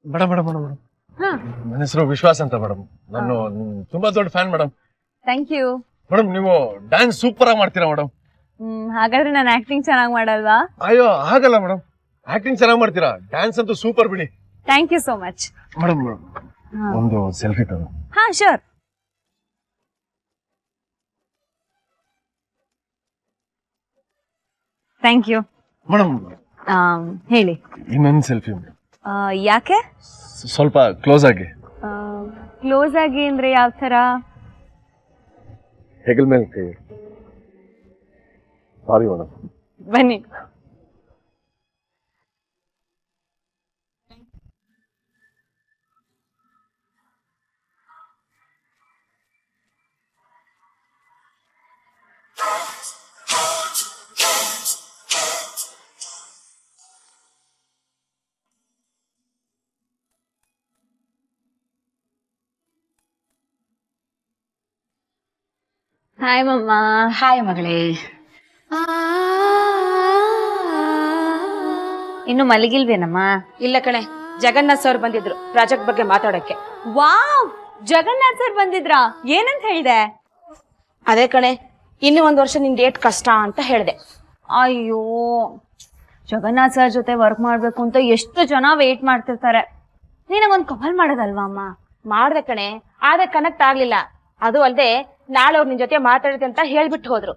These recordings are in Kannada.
ಮೇಡಮ್ ಮೇಡಮ್ ಮೇಡಮ್ ನನ್ನ ಹೆಸರು ವಿಶ್ವಾಸ್ ಅಂತ ಮೇಡಮ್. ನಾನು ತುಂಬಾ ದೊಡ್ಡ fan madam. Thank you madam. ನೀವು ಡ್ಯಾನ್ಸ್ ಸೂಪರ್ ಆಗಿ ಮಾಡ್ತೀರಾ ಮೇಡಮ್. ಹಾಗಾದ್ರೆ ನಾನು ಆಕ್ಟಿಂಗ್ ಚೆನ್ನಾಗಿ ಮಾಡಲ್ವಾ? ಅಯ್ಯೋ ಹಾಗಲ್ಲ ಮೇಡಮ್, ಆಕ್ಟಿಂಗ್ ಚೆನ್ನಾಗಿ ಮಾಡ್ತೀರಾ, ಡ್ಯಾನ್ಸ್ ಅಂತೂ ಸೂಪರ್ ಬಿಡಿ. Thank you so much madam. ಒಂದು ಸೆಲ್ಫಿ ತಗೋ. ಹಾ ಶೋರ್. Thank you madam. ಹೇಳಿ. ಇನ್ನೊಂದು ಸೆಲ್ಫಿ ಮೇಡಮ್. ಯಾಕೆ? ಸ್ವಲ್ಪ ಕ್ಲೋಸ್ ಆಗಿ. ಕ್ಲೋಸ್ ಆಗಿ ಅಂದ್ರೆ ಯಾವ ತರ? ಹೆಗಲ್ ಮೇಲೆ ಕೈ. Sorry madam. ಬನ್ನಿ. ಹಾಯ್ ಮಮ್ಮ. ಹಾಯ್ ಮಗಳೇ. ಇನ್ನು ಮಲಗಿಲ್ವೇನಮ್ಮ? ಇಲ್ಲ ಕಣೆ, ಜಗನ್ನಾಥ್ ಸರ್ ಬಂದಿದ್ರು ಪ್ರಾಜೆಕ್ಟ್ ಬಗ್ಗೆ ಮಾತಾಡಕ್ಕೆ. ವಾವ್, ಜಗನ್ನಾಥ್ ಸರ್ ಬಂದಿದ್ರಾ? ಏನಂತ ಹೇಳ್ದೆ? ಅದೇ ಕಣೆ, ಇನ್ನು 1 ವರ್ಷ ನಿನ್ ಡೇಟ್ ಕಷ್ಟ ಅಂತ ಹೇಳ್ದೆ. ಅಯ್ಯೋ, ಜಗನ್ನಾಥ್ ಸರ್ ಜೊತೆ ವರ್ಕ್ ಮಾಡ್ಬೇಕು ಅಂತ ಎಷ್ಟು ಜನ ವೇಟ್ ಮಾಡ್ತಿರ್ತಾರೆ. ನೀನಗೊಂದು ಕಾಲ್ ಮಾಡೋದಲ್ವಾ ಅಮ್ಮ? ಮಾಡ್ದೆ ಕಣೆ, ಆದ್ರೆ ಕನೆಕ್ಟ್ ಆಗ್ಲಿಲ್ಲ. ಅದು ಅಲ್ದೆ ನಾಳೆ ಅವ್ರು ನಿನ್ ಜೊತೆ ಮಾತಾಡಿದೆ ಅಂತ ಹೇಳ್ಬಿಟ್ಟು ಹೋದ್ರು.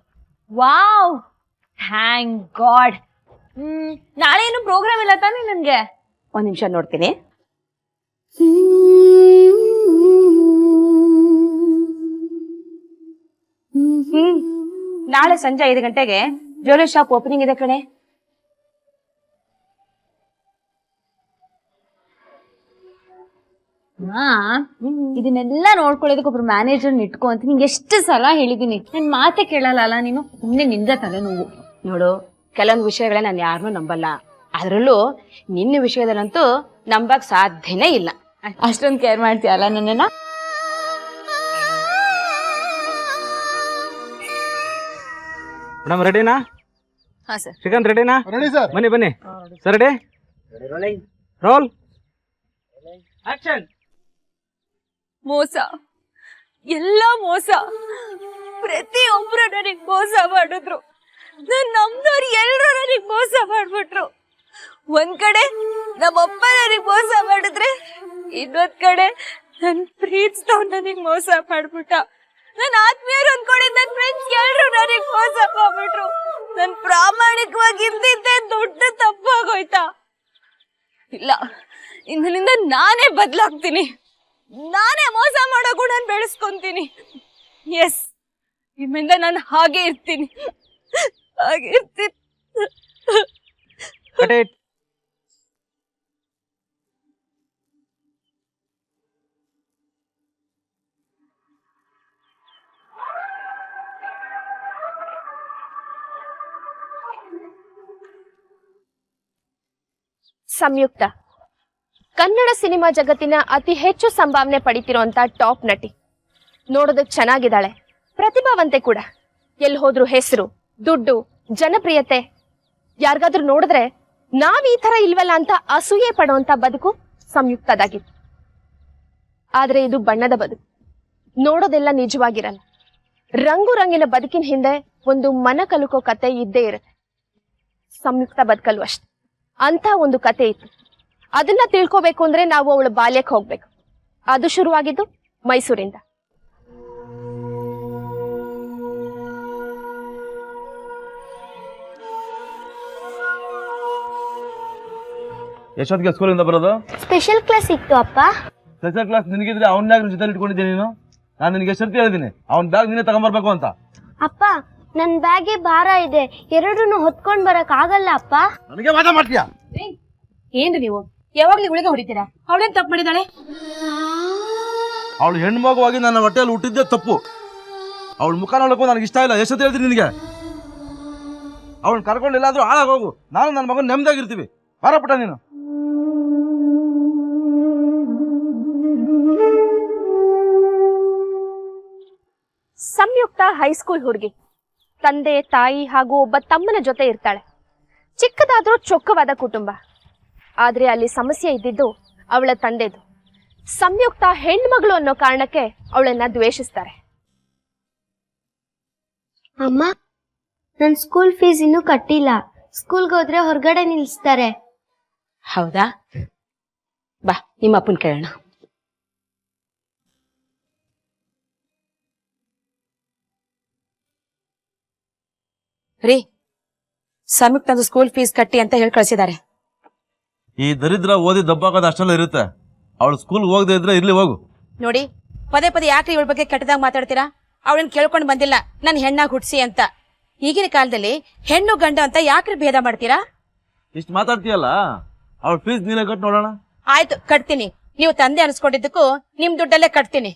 Wow, thank god. ನಾಳೆ ಏನು ಪ್ರೋಗ್ರಾಮ್ ಇಲ್ಲ ತಾನೇ ನನ್ಗೆ? 1 ನಿಮಿಷ ನೋಡ್ತೀನಿ. ನಾಳೆ ಸಂಜೆ 5 ಗಂಟೆಗೆ ಜ್ಯುವೆಲರಿ ಶಾಪ್ ಓಪನಿಂಗ್ ಇದೆ ಕಣೆ. ಇದನ್ನೆಲ್ಲ ನೋಡ್ಕೊಳ್ಳೋದಕ್ಕೆ ಒಬ್ರು ಮ್ಯಾನೇಜರ್ ಇಟ್ಕೋ ಅಂತ ನಿಂಗೆ ಎಷ್ಟು ಸಲ ಹೇಳಿದೀನಿ. ನನ್ ಮಾತೆ ಕೇಳಲ್ಲ ನೀನು. ಸುಮ್ನೆ ನಿಂದ ತಲೆ ನೋವು. ನೋಡು, ಕೆಲವೊಂದು ವಿಷಯಗಳೇ ನಾನು ಯಾರನ್ನೂ ನಂಬಲ್ಲ. ಅದ್ರಲ್ಲೂ ನಿನ್ನ ವಿಷಯದಲ್ಲಂತೂ ನಂಬಕ್ ಸಾಧ್ಯನೇ ಇಲ್ಲ. ಅಷ್ಟೊಂದು ಕೇರ್ ಮಾಡ್ತೀಯಲ್ಲ ನನ್ನನ್ನ? ಮೇಡಮ್ ರೆಡಿನಾ? ಹಾ ಸರ್. ಚಿಕನ್ ರೆಡಿನಾ? Ready sir. ಬನ್ನಿ ಬನ್ನಿ ಸರ್. Ready, roll, action. ಮೋಸ, ಎಲ್ಲ ಮೋಸ. ಪ್ರತಿಯೊಬ್ರು ನನಗ್ ಮೋಸ ಮಾಡಿದ್ರು. ನನ್ ನಮ್ದವ್ರು ಎಲ್ರು ನನಗ್ ಮೋಸ ಮಾಡ್ಬಿಟ್ರು. ಒಂದ್ ಕಡೆ ನಮ್ಮಪ್ಪ ನನಗ್ ಮೋಸ ಮಾಡಿದ್ರೆ, ಇನ್ನೊಂದ್ ಕಡೆ ನನ್ ಪ್ರೀತಿಸ್ದವ್ ನನಗ್ ಮೋಸ ಮಾಡ್ಬಿಟ್ಟ. ನನ್ ಆತ್ಮೀಯರು ಅನ್ಕೊಂಡಿದ್ ನನ್ ಫ್ರೆಂಡ್ಸ್ ಎಲ್ರು ನನಗ್ ಮೋಸ ಮಾಡ್ಬಿಟ್ರು. ನನ್ ಪ್ರಾಮಾಣಿಕವಾಗಿ ಇಲ್ದಿದ್ದೆ ದೊಡ್ಡ ತಪ್ಪಾಗೋಯ್ತಾ? ಇಲ್ಲ, ಇಂದಿನಿಂದ ನಾನೇ ಬದಲಾಗ್ತೀನಿ. ನಾನೇ ಮೋಸ ಮಾಡೋ ಗುಣ ಬೆಳೆಸ್ಕೊಂತೀನಿ. ಎಸ್, ನಿಮ್ಮಿಂದ ನಾನು ಹಾಗೆ ಇರ್ತೀನಿ, ಹಾಗೆ ಇರ್ತೀನಿ. ಸಂಯುಕ್ತ ಕನ್ನಡ ಸಿನಿಮಾ ಜಗತ್ತಿನ ಅತಿ ಹೆಚ್ಚು ಸಂಭಾವನೆ ಪಡಿತಿರೋಂತ ಟಾಪ್ ನಟಿ. ನೋಡೋದಕ್ ಚೆನ್ನಾಗಿದ್ದಾಳೆ, ಪ್ರತಿಭಾವಂತೆ ಕೂಡ. ಎಲ್ಲಿ ಹೋದ್ರು ಹೆಸರು, ದುಡ್ಡು, ಜನಪ್ರಿಯತೆ. ಯಾರಿಗಾದ್ರೂ ನೋಡಿದ್ರೆ ನಾವ್ ಈ ತರ ಇಲ್ವಲ್ಲ ಅಂತ ಅಸೂಯೆ ಪಡುವಂತ ಬದುಕು ಸಂಯುಕ್ತದಾಗಿತ್ತು. ಆದ್ರೆ ಇದು ಬಣ್ಣದ ಬದುಕು. ನೋಡೋದೆಲ್ಲ ನಿಜವಾಗಿರಲ್ಲ. ರಂಗು ರಂಗಿನ ಬದುಕಿನ ಹಿಂದೆ ಒಂದು ಮನ ಕಲುಕೋ ಕತೆ ಇದ್ದೇ ಇರುತ್ತೆ. ಸಂಯುಕ್ತ ಬದುಕಲ್ವ ಅಷ್ಟೆ ಅಂತ ಒಂದು ಕತೆ ಇತ್ತು. ಅದನ್ನ ತಿಳ್ಕೋಬೇಕು ಅಂದ್ರೆ ನಾವು ಅವಳ ಬಾಲ್ಯಕ್ಕೆ ಹೋಗ್ಬೇಕು. ಅದು ಶುರುವಾಗಿದ್ದು ಮೈಸೂರಿಂದ. ಎಷ್ಟೊತ್ತಿಗೆ ಸ್ಕೂಲಿಂದ ಬರೋದು? ಸ್ಪೆಷಲ್ ಕ್ಲಾಸ್ ಇತ್ತು ಅಪ್ಪ. ಸ್ಪೆಷಲ್ ಕ್ಲಾಸ್ ನಿನಗಿದ್ರೆ ಅವನ ಬ್ಯಾಗ್ ಜೊತೆ ಇಟ್ಕೊಂಡಿದ್ದೀನಿ ನೀನು. ನಾನು ನಿನಗೆ ಎಷ್ಟೊತ್ತಿ ಹೇಳಿದ್ದೀನಿ ಅವನ ಬ್ಯಾಗ್ ನೀನೇ ತಗೊಂಡ್ಬರ್ಬೇಕು ಅಂತ. ಅಪ್ಪ, ನನ್ ಬ್ಯಾಗೆ ಭಾರ ಇದೆ, ಎರಡನ್ನು ಹೊತ್ಕೊಂಡ್ ಬರಕ್ ಆಗಲ್ಲ ಅಪ್ಪ. ನನಗೆ ವಾದ ಮಾಡ್ತೀಯಾ? ಏನ್ರಿ ನೀವು ಯಾವಾಗ್ಲೂ ಗುಳಿಗೆ ಹೊಡಿತೀರಾ? ಅವಳೇನ್ ತಪ್ಪು ಮಾಡಿದಾಳೆ? ಅವಳು ಹೆಣ್ಣು ಮಗುವಾಗಿ ನನ್ನ ಹೊಟ್ಟೆಯಲ್ಲಿ ಹುಟ್ಟಿದ್ದೆ ತಪ್ಪು. ಅವಳ ಮುಖ ನೋಡಕ್ಕೂ ನನಗೆ ಇಷ್ಟ ಇಲ್ಲ. ಎಷ್ಟೊತ್ತು ಹೇಳ್ತೀನಿ ನಿನಗೆ? ಅವಳನ್ನ ಕರ್ಕೊಂಡು ಎಲ್ಲಾದ್ರೂ ಹಾಳಾಗೋಗು. ನಾನು ನನ್ನ ಮಗನ ನೆಮ್ಮದಿಯಾಗಿರ್ತೀವಿ. ಬಾರಪುಟ್ಟ ನೀನು. ಸಂಯುಕ್ತ ಹೈಸ್ಕೂಲ್ ಹುಡುಗಿ. ತಂದೆ, ತಾಯಿ ಹಾಗೂ ಒಬ್ಬ ತಮ್ಮನ ಜೊತೆ ಇರ್ತಾಳೆ. ಚಿಕ್ಕದಾದ್ರೂ ಚೊಕ್ಕವಾದ ಕುಟುಂಬ. ಆದ್ರೆ ಅಲ್ಲಿ ಸಮಸ್ಯೆ ಇದ್ದಿದ್ದು ಅವಳ ತಂದೆದು. ಸಂಯುಕ್ತ ಹೆಣ್ಮಗಳು ಅನ್ನೋ ಕಾರಣಕ್ಕೆ ಅವಳನ್ನ ದ್ವೇಷಿಸ್ತಾರೆ. ಅಮ್ಮ, ನನ್ ಸ್ಕೂಲ್ ಫೀಸ್ ಇನ್ನೂ ಕಟ್ಟಿಲ್ಲ. ಸ್ಕೂಲ್ಗೆ ಹೋದ್ರೆ ಹೊರಗಡೆ ನಿಲ್ಲಿಸ್ತಾರೆ. ಹೌದಾ? ಬಾ ನಿಮ್ಮ ಅಪ್ಪನ ಕೇಳೋಣ. ರೀ, ಸಂಯುಕ್ತಂದು ಸ್ಕೂಲ್ ಫೀಸ್ ಕಟ್ಟಿ ಅಂತ ಹೇಳಿ ಕಳಿಸಿದ್ದಾರೆ. ಈ ದರಿದ್ರ ಓದಿ ದಬ್ಬಾಕೋದು ಅಷ್ಟೆಲ್ಲ ಇರುತ್ತೆ. ಅವಳು ಸ್ಕೂಲ್ ಹೋಗದೆ ಇದ್ರೆ ಇರ್ಲಿ, ಹೋಗು. ನೋಡಿ, ಪದೇ ಪದೇ ಯಾಕ್ರಿ ಇವಳ ಬಗ್ಗೆ ಕೆಟ್ಟದಾಗ ಮಾತಾಡ್ತೀರಾ? ಅವಳನ್ನ ಕೇಳ್ಕೊಂಡು ಬಂದಿಲ್ಲ ನಾನು ಹೆಣ್ಣಾಗಿ ಹುಟ್ಟಿಸಿ ಅಂತ. ಈಗಿನ ಕಾಲದಲ್ಲಿ ಹೆಣ್ಣು ಗಂಡು ಅಂತ ಯಾಕ್ರಿ ಭೇದ ಮಾಡ್ತೀರಾ? ಇಷ್ಟು ಮಾತಾಡ್ತೀಯಲ್ಲ, ಅವಳ ಫೀಸ್ ನೀನೇ ಕಟ್ ನೋಡೋಣ. ಆಯ್ತು, ಕಟ್ತೀನಿ. ನೀವು ತಂದೆ ಅನ್ಸ್ಕೊಂಡಿದ್ದಕ್ಕೂ ನಿಮ್ ದುಡ್ಡಲ್ಲೇ ಕಟ್ತೀನಿ.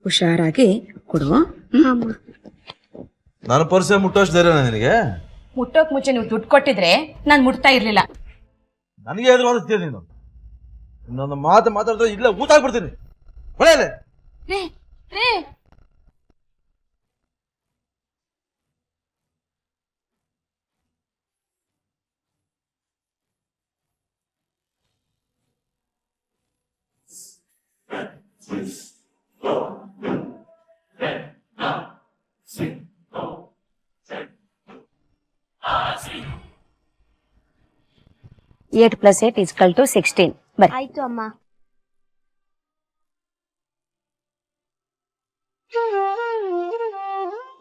ಹುಷಾರಾಗಿ ಕೊಡು. ನನ್ನ ಪರ್ಸೆ ಮುಟ್ಟೋಷ್ಟು ಧೈರ್ಯನಾ ನಿನಗೆ? ಮುಟ್ಟೋಕ್ ಮುಂಚೆ ನೀವು ದುಡ್ಡು ಕೊಟ್ಟಿದ್ರೆ ನಾನ್ ಮುಟ್ತಾ ಇರ್ಲಿಲ್ಲ. ನನಗೆ ಎದುರು ಓದಿಸ್ತೀಯ ನೀನು. ಇನ್ನೊಂದು ಮಾತು ಮಾತಾಡಿದ್ರೆ ಇಲ್ಲೇ ಊಟ ಆಗ್ಬಿಡ್ತೀನಿ. ಹೊಳೆಯಲ್ಲೇ ರೀ, ರೀ. Eight plus 8 is equal to 16. ಬರ್ರಿ. ಆಯ್ತು ಅಮ್ಮ.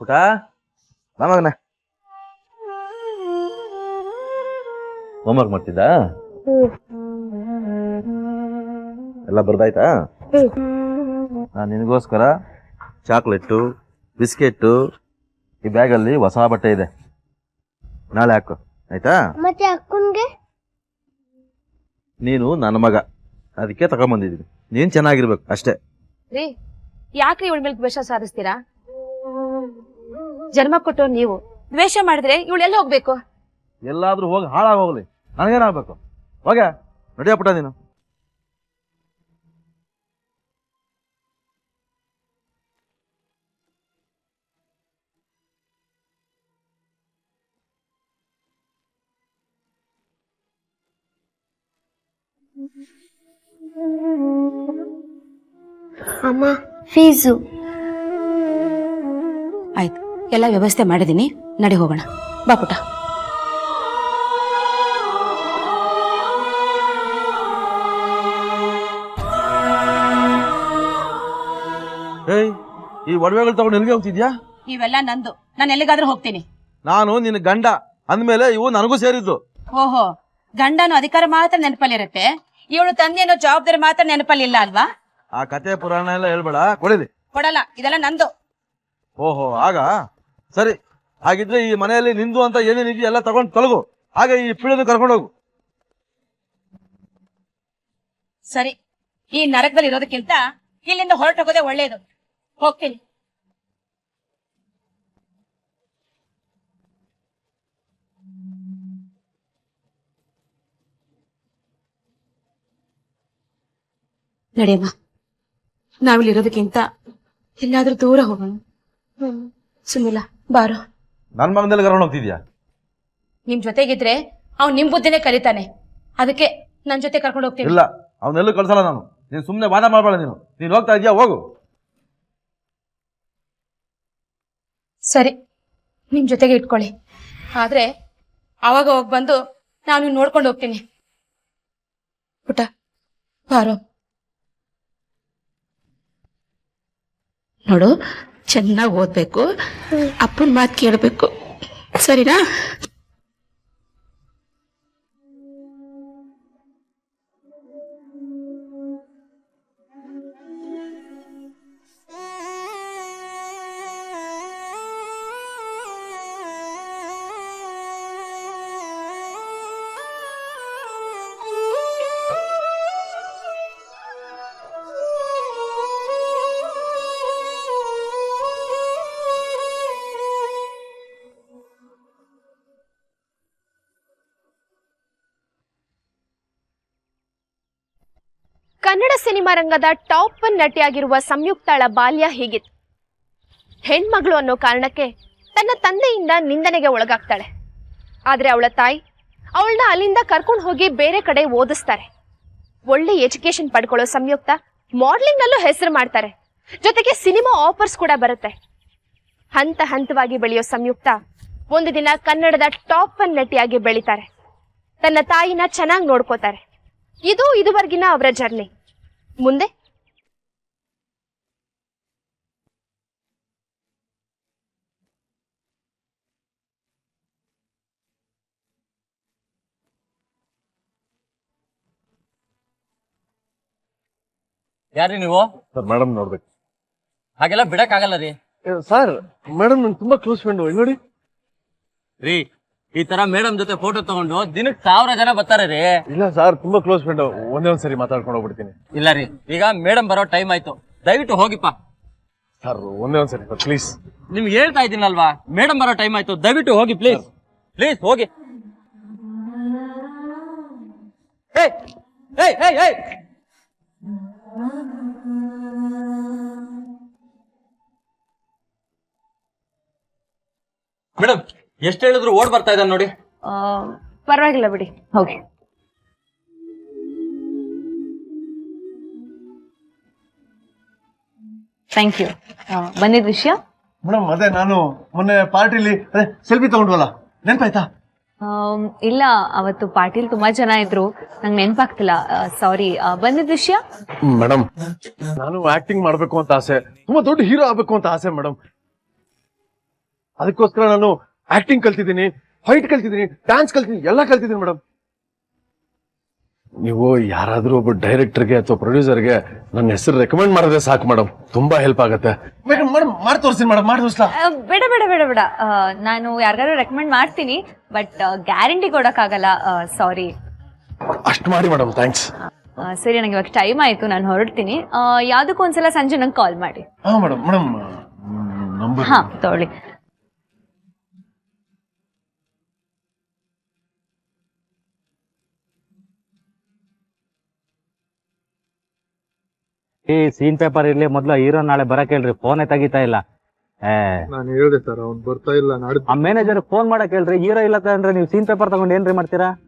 ಊಟ ಮಗನ ಹೋಮ್ವರ್ಕ್ ಮಾಡ್ತಿದ್ದ? ಎಲ್ಲ ಬರ್ದಾಯ್ತಾ? ನಾನು ನಿನಗೋಸ್ಕರ ಚಾಕ್ಲೇಟು, ಬಿಸ್ಕೆಟ್ಟು, ಈ ಬ್ಯಾಗಲ್ಲಿ ಹೊಸ ಬಟ್ಟೆ ಇದೆ, ನಾಳೆ ಹಾಕು, ಆಯ್ತಾ? ಮತ್ತೆ ಅಕ್ಕನ್ಗೆ? ನೀನು ನನ್ನ ಮಗ, ಅದಕ್ಕೆ ತಗೊಂಬಂದಿದ್ದೀನಿ. ನೀನ್ ಚೆನ್ನಾಗಿರ್ಬೇಕು ಅಷ್ಟೇ. ರೀ, ಯಾಕ್ರಿ ಇವಳ ಮೇಲೆ ದ್ವೇಷ ಸಾಧಿಸ್ತೀರಾ? ಜನ್ಮ ಕೊಟ್ಟೋ ನೀವು ದ್ವೇಷ ಮಾಡಿದ್ರೆ ಇವಳೆಲ್ಲ ಹೋಗ್ಬೇಕು? ಎಲ್ಲಾದ್ರೂ ಹೋಗಿ ಹಾಳಾಗೋಗ್ಲಿ, ನನಗೇನಾಗ್ಬೇಕು? ಹೋಗ ನಡಿಯಪುಟ ನೀನು. ಅಮ್ಮ, ಫೀಸು. ಆಯ್ತು, ಎಲ್ಲ ವ್ಯವಸ್ಥೆ ಮಾಡಿದೀನಿ, ನಡಿ ಹೋಗೋಣ. ಬಾ ಪುಟ. ಏಯ್, ಈ ಒಡವೆಗಳು ತಗೊಂಡು ಎಲ್ಲಿಗೆ ಹೋಗ್ತಿದ್ಯಾ? ಇವೆಲ್ಲ ನಂದು, ನಾನು ಎಲ್ಲಿಗಾದ್ರೂ ಹೋಗ್ತೀನಿ. ನಾನು ನಿನ್ನ ಗಂಡ ಅಂದ್ಮೇಲೆ ಇವು ನನಗೂ ಸೇರಿದ್ದು. ಓಹೋ, ಗಂಡನು ಅಧಿಕಾರ ಮಾತ್ರ ನೆನಪಲ್ಲಿರುತ್ತೆ, ಇವಳು ತಂದೆ ಅನ್ನೋ ಜವಾಬ್ದಾರಿ ಮಾತ್ರ ನೆನಪಲ್ಲಿಲ್ಲ ಅಲ್ವಾ? ಆ ಕತೆ ಪುರಾಣ ಎಲ್ಲ ಹೇಳ್ಬೇಡ, ಕೊಡಿಲಿ. ಕೊಡಲ್ಲ, ಇದೆಲ್ಲ ನಂದು. ಓಹೋ, ಆಗ ಸರಿ. ಹಾಗಿದ್ರೆ ಈ ಮನೆಯಲ್ಲಿ ನಿಂದು ಅಂತ ಏನೇನಿದೆಯೋ ಎಲ್ಲ ತಗೊಂಡು ತೊಲಗು. ಹಾಗೆ ಈ ಪಿಳಿಯನ್ನು ಕರ್ಕೊಂಡು ಹೋಗು. ಸರಿ, ಈ ನರಕದಲ್ಲಿ ಇರೋದಕ್ಕಿಂತ ಇಲ್ಲಿಂದ ಹೊರಟೋಗೋದೇ ಒಳ್ಳೇದು. ಹೋಗ್ತೀನಿ. ನಡೆಯಮ್ಮ, ನಾವಿಲ್ಲಿರೋದಕ್ಕಿಂತ ಎಲ್ಲಾದ್ರೂ ದೂರ ಹೋಗೋಣ. ಸುನಿಲ, ಬಾರೋ. ನನ್ನ ಮಗನಲ್ಲಿ ಕರ್ಕೊಂಡು ಹೋಗ್ತಿದ್ಯಾ? ನಿಮ್ ಜೊತೆಗಿದ್ರೆ ಅವ್ನ್ ನಿಮ್ ಬುದ್ಧಿನೇ ಕಲಿತಾನೆ, ಅದಕ್ಕೆ ನನ್ ಜೊತೆ ಕರ್ಕೊಂಡು ಹೋಗ್ತೀನಿ. ಇಲ್ಲ, ಅವನ್ನೆಲ್ಲೂ ಕಳ್ಸಲ್ಲ ನಾನು. ನೀನು ಸುಮ್ಮನೆ ವಾದ ಮಾಡಬೇಡ. ನೀನು ಹೋಗ್ತಾ ಇದೀಯಾ, ಹೋಗು. ಸರಿ, ನಿಮ್ ಜೊತೆಗೆ ಇಟ್ಕೊಳ್ಳಿ. ಆದ್ರೆ ಅವಾಗ ಹೋಗ್ ಬಂದು ನಾನು ನೋಡ್ಕೊಂಡು ಹೋಗ್ತೀನಿ. ಪುಟ, ಬಾರೋ. ನೋಡು, ಚೆನ್ನಾಗಿ ಓದ್ಬೇಕು, ಅಪ್ಪನ ಮಾತು ಕೇಳಬೇಕು, ಸರಿನಾ? ಕನ್ನಡ ಸಿನಿಮಾ ರಂಗದ ಟಾಪ್ 1 ನಟಿಯಾಗಿರುವ ಸಂಯುಕ್ತಾಳ ಬಾಲ್ಯ ಹೀಗಿತ್ತು. ಹೆಣ್ಮಗಳು ಅನ್ನೋ ಕಾರಣಕ್ಕೆ ತನ್ನ ತಂದೆಯಿಂದ ನಿಂದನೆಗೆ ಒಳಗಾಗ್ತಾಳೆ. ಆದ್ರೆ ಅವಳ ತಾಯಿ ಅವಳನ್ನ ಅಲ್ಲಿಂದ ಕರ್ಕೊಂಡು ಹೋಗಿ ಬೇರೆ ಕಡೆ ಓದಿಸ್ತಾರೆ. ಒಳ್ಳೆ ಎಜುಕೇಶನ್ ಪಡ್ಕೊಳ್ಳೋ ಸಂಯುಕ್ತ ಮಾಡ್ಲಿಂಗ್ ನಲ್ಲೂ ಹೆಸರು ಮಾಡ್ತಾರೆ. ಜೊತೆಗೆ ಸಿನಿಮಾ ಆಫರ್ಸ್ ಕೂಡ ಬರುತ್ತೆ. ಹಂತ ಹಂತವಾಗಿ ಬೆಳೆಯೋ ಸಂಯುಕ್ತ ಒಂದು ದಿನ ಕನ್ನಡದ ಟಾಪ್ 1 ನಟಿಯಾಗಿ ಬೆಳಿತಾರೆ. ತನ್ನ ತಾಯಿನ ಚೆನ್ನಾಗಿ ನೋಡ್ಕೋತಾರೆ. ಇದು ಇದುವರೆಗಿನ ಅವರ ಜರ್ನಿ. ಮುಂದೆ ಯಾರಿ ನೀವು? ಸರ್ ಮೇಡಮ್ ನೋಡ್ಬೇಕು. ಹಾಗೆಲ್ಲ ಬಿಡಕ್ ಆಗಲ್ಲ ರೀ. ಸರ್ ಮೇಡಮ್ ನನ್ ತುಂಬಾ ಕ್ಲೋಸ್ ಫ್ರೆಂಡ್, ನೋಡಿ. ರೀ ಈ ತರ ಮೇಡಮ್ ಜೊತೆ ಫೋಟೋ ತಗೊಂಡು ದಿನಕ್ಕೆ 1000 ಜನ ಬರ್ತಾರೆ ರೀ. ಇಲ್ಲ ಸರ್, ತುಂಬಾ ಕ್ಲೋಸ್ ಫ್ರೆಂಡ್. ಒಂದೇ ಒಂದ್ಸರಿ ಮಾತಾಡ್ಕೊಂಡು ಹೋಗ್ಬಿಡ್ತೀನಿ. ಇಲ್ಲ ರೀ, ಈಗ ಮೇಡಮ್ ಬರೋ ಟೈಮ್ ಆಯ್ತು, ದಯವಿಟ್ಟು ಹೋಗಿಪ್ಪ. ಸರ್ ಒಂದೇ ಒಂದ್ಸರಿ ಪ್ಲೀಸ್. ನಿಮ್ಗೆ ಹೇಳ್ತಾ ಇದ್ದೀನಲ್ವಾ, ಮೇಡಮ್ ಬರೋ ಟೈಮ್ ಆಯ್ತು, ದಯವಿಟ್ಟು ಹೋಗಿ ಪ್ಲೀಸ್. ಪ್ಲೀಸ್ ಹೋಗಿ. ಮೇಡಮ್ ಎಷ್ಟು ಹೇಳಿದ್ರು ಓಡ್ ಬರ್ತಾ ಇದ್ದಾನೆ ನೋಡಿ. ಪರವಾಗಿಲ್ಲ ಬಿಡಿ, ಹೋಗಿ. Thank you. ಬಂದಿದ್ದ ವಿಷಯ? ಮೇಡಮ್ ಅದೇ ನಾನು ಮೊನ್ನೆ ಪಾರ್ಟಿಲಿ ಸೆಲ್ಫಿ ತಗೊಂಡ್ವಲ್ಲ, ನೆನ್ಪಾಯ್ತಾ? ಇಲ್ಲ, ಅವತ್ತು ಪಾರ್ಟಿಲ್ ತುಂಬಾ ಜನ ಇದ್ರು, ನಂಗೆ ನೆನ್ಪಾಗ್ತಿಲ್ಲ. ಸಾರಿ. ಬಂದಿದ್ದ ವಿಷಯ? ಮೇಡಮ್ ನಾನು ಆಕ್ಟಿಂಗ್ ಮಾಡ್ಬೇಕು ಅಂತ ಆಸೆ, ತುಂಬಾ ದೊಡ್ಡ ಹೀರೋ ಆಗ್ಬೇಕು ಅಂತ ಆಸೆ ಮೇಡಮ್. ಅದಕ್ಕೋಸ್ಕರ ನಾನು ಆಕ್ಟಿಂಗ್ ಕಲ್ತಿದ್ದೀನಿ, ಫೈಟ್ ಕಲ್ತಿದ್ದೀನಿ, ಡ್ಯಾನ್ಸ್ ಕಲ್ತಿದ್ದೀನಿ, ಎಲ್ಲ ಕಲ್ತಿದ್ದೀನಿ ಮೇಡಮ್. ನೀವು ಯಾರಾದ್ರೂ ಒಬ್ಬ ಡೈರೆಕ್ಟರ್ಗೆ ಅಥವಾ ಪ್ರೊಡ್ಯೂಸರ್ಗೆ ನನ್ನ ಹೆಸರು ರೆಕಮೆಂಡ್ ಮಾಡಿದ್ರೆ ಸಾಕು ಮೇಡಮ್, ತುಂಬಾ ಹೆಲ್ಪ್ ಆಗುತ್ತೆ. ಮೇಡಮ್ ಮಾಡಿ ತೋರಿಸ್ತೀನಿ ಮೇಡಮ್, ಮಾಡಿ ತೋರಿಸ್ಲಾ? ಬೇಡ ಬೇಡ ಬೇಡ ಬೇಡ, ನಾನು ಯಾರಿಗಾರು ರೆಕಮೆಂಡ್ ಮಾಡ್ತೀನಿ, ಬಟ್ ಗ್ಯಾರಂಟಿ ಕೊಡೋಕ್ಕಾಗಲ್ಲ. ಸಾರಿ. ಅಷ್ಟು ಮಾಡಿ ಮೇಡಮ್, ಥ್ಯಾಂಕ್ಸ್. ಸರಿ, ನಂಗೆ ಇವಾಗ ಟೈಮ್ ಆಯ್ತು, ನಾನು ಹೊರಡ್ತೀನಿ. ಯಾವ್ದಕ್ಕೂ ಒಂದ್ಸಲ ಸಂಜೆ ನಂಗೆ ಕಾಲ್ ಮಾಡಿ. ಹಾ ಮೇಡಮ್. Madam number? ಹಾ, ತಗೊಳ್ಳಿ. ಈ ಸೀನ್ ಪೇಪರ್ ಇರ್ಲಿ, ಮೊದ್ಲು ಹೀರೋ ನಾಳೆ ಬರಕ್ ಹೇಳ್ರಿ, ಫೋನೇ ತೆಗಿತಾ ಇಲ್ಲ. ನಾನು ಹೇಳಿದೆ ಸರ್, ಅವ್ನು ಬರ್ತಾ ಇಲ್ಲ. ಆ ಮ್ಯಾನೇಜರ್ ಫೋನ್ ಮಾಡಕ್ ಹೇಳ್ರಿ, ಹೀರೋ ಇಲ್ಲ ಅಂದ್ರೆ ನೀವು ಸೀನ್ ಪೇಪರ್ ತಗೊಂಡು ಏನ್ರಿ ಮಾಡ್ತೀರಾ?